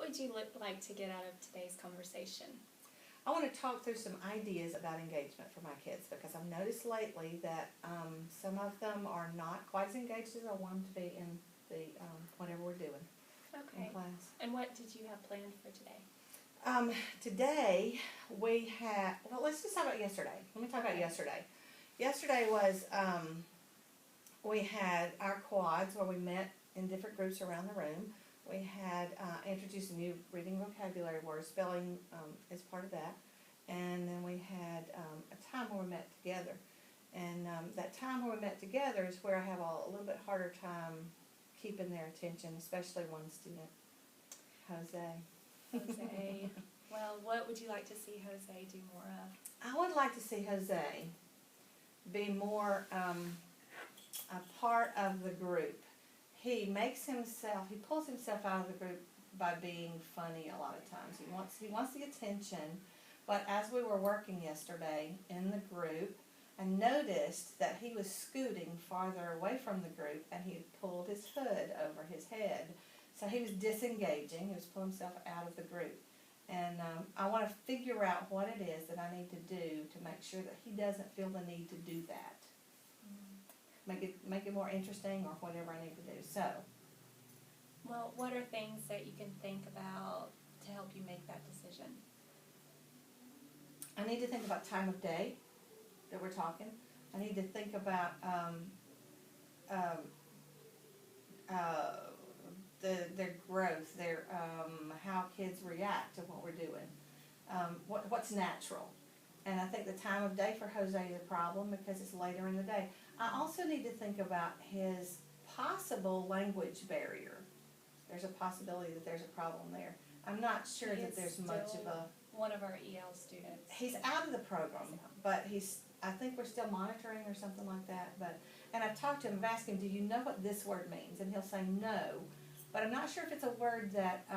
would you like to get out of today's conversation? I want to talk through some ideas about engagement for my kids because I've noticed lately that some of them are not quite as engaged as I want them to be in the whatever we're doing Okay. in class. And what did you have planned for today? Today we had, well, let's just talk about yesterday. Let me talk about yesterday. Yesterday was, we had our quads where we met in different groups around the room. We had introduced new reading vocabulary words, spelling is part of that. And then we had a time where we met together. And that time where we met together is where I have a little bit harder time keeping their attention, especially one student, Jose. Jose. Well, what would you like to see Jose do more of? I would like to see Jose be more a part of the group. He pulls himself out of the group by being funny a lot of times. He wants the attention, but as we were working yesterday in the group, I noticed that he was scooting farther away from the group and he had pulled his hood over his head. So he was disengaging, he was pulling himself out of the group. And I want to figure out what it is that I need to do to make sure that he doesn't feel the need to do that. Make it more interesting or whatever I need to do. So, well, what are things that you can think about to help you make that decision? I need to think about time of day that we're talking. I need to think about their growth, their how kids react to what we're doing, what's natural. And I think the time of day for Jose is a problem because it's later in the day. I also need to think about his possible language barrier. There's a possibility that there's a problem there. I'm not sure that there's much of a... One of our EL students. He's out of the program, but I think we're still monitoring or something like that. And I've talked to him, I've asked him, do you know what this word means? And he'll say no. But I'm not sure if it's a word that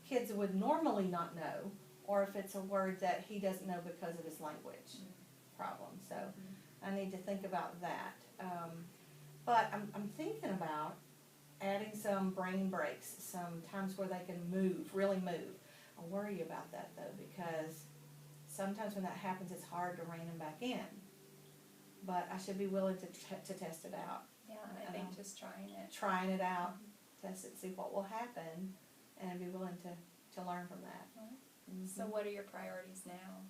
kids would normally not know, or if it's a word that he doesn't know because of his language problem. So I need to think about that. But I'm thinking about adding some brain breaks, some times where they can move, really move. I worry about that though, because sometimes when that happens, it's hard to rein them back in. But I should be willing to test it out. Yeah, I think just trying it out, test it, see what will happen, and be willing to learn from that. So what are your priorities now?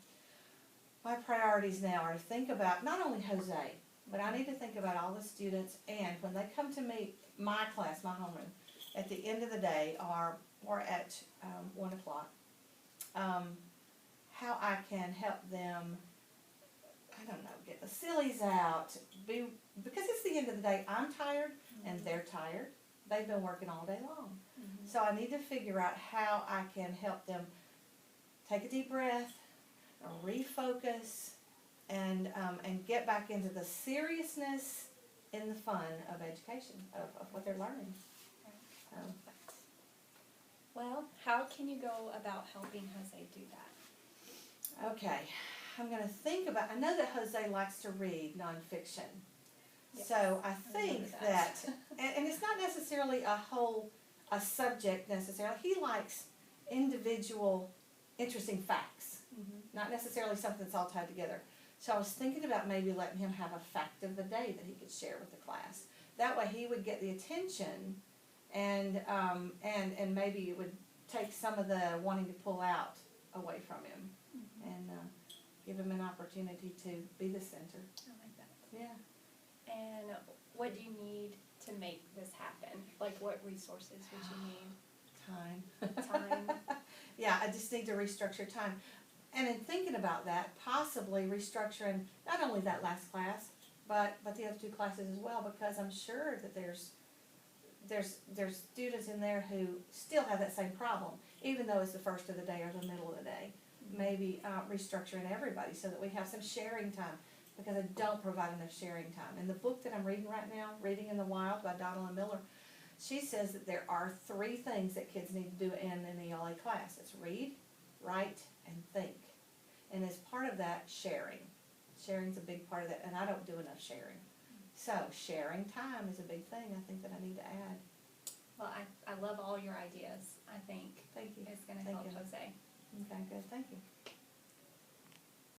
My priorities now are to think about not only Jose, but I need to think about all the students, and when they come to me, my class, my homeroom, at the end of the day, or at 1 o'clock, how I can help them, I don't know, get the sillies out, because it's the end of the day, I'm tired, and they're tired. They've been working all day long. So I need to figure out how I can help them take a deep breath, refocus, and get back into the seriousness and the fun of education, of what they're learning. Well, how can you go about helping Jose do that? Okay, I'm going to think about, I know that Jose likes to read nonfiction. Yes, so I think that and it's not necessarily a subject necessarily. He likes individual interesting facts, not necessarily something that's all tied together. So I was thinking about maybe letting him have a fact of the day that he could share with the class. That way he would get the attention, and maybe it would take some of the wanting to pull out away from him, and give him an opportunity to be the center. I like that. Yeah. And what do you need to make this happen? Like, what resources would you need? Time. Yeah, I just need to restructure time. And in thinking about that, possibly restructuring not only that last class, but the other 2 classes as well, because I'm sure that there's students in there who still have that same problem, even though it's the first of the day or the middle of the day. Maybe restructuring everybody so that we have some sharing time, because I don't provide enough sharing time. In the book that I'm reading right now, Reading in the Wild by Donald Miller, she says that there are 3 things that kids need to do in an ELA class. It's read, write, and think. And as part of that, sharing. Sharing's a big part of that, and I don't do enough sharing. So sharing time is a big thing I think that I need to add. Well, I love all your ideas, I think. Thank you. gonna Thank help you. Jose. Okay, good, thank you.